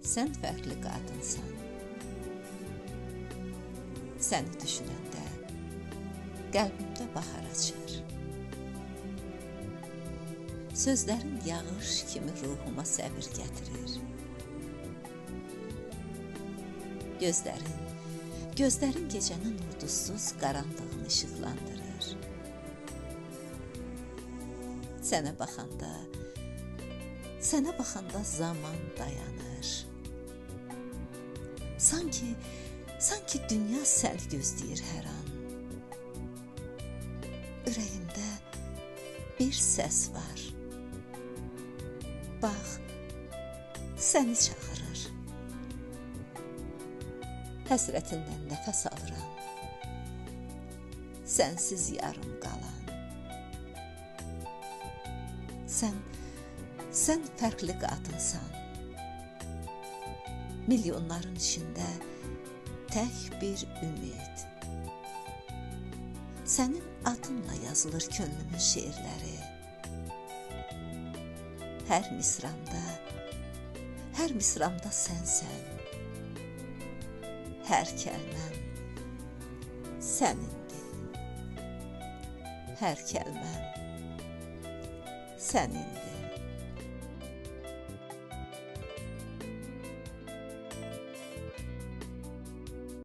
Sən fərqli qadınsan. Səni düşünəndə qəlbimdə bahar açır. Sözlərin yağış kimi ruhuma səbir gətirir. Gözlərin gecənin ulduzsuz qaranlığını işıqlandırır. Sənə baxanda zaman dayanır. Sanki dünya səni gözləyir hər an. Ürəyimdə bir səs var. Bax, səni çağırır. Həsrətindən nəfəs alıram. Sənsiz yarım qalan. Sən fərqli qadınsan. Milyonların içində tək bir ümid. Sənin adınla yazılır könlümün şeirləri. Hər misramda sənsən. Hər kəlməm sənindir. Hər kəlməm sənindir.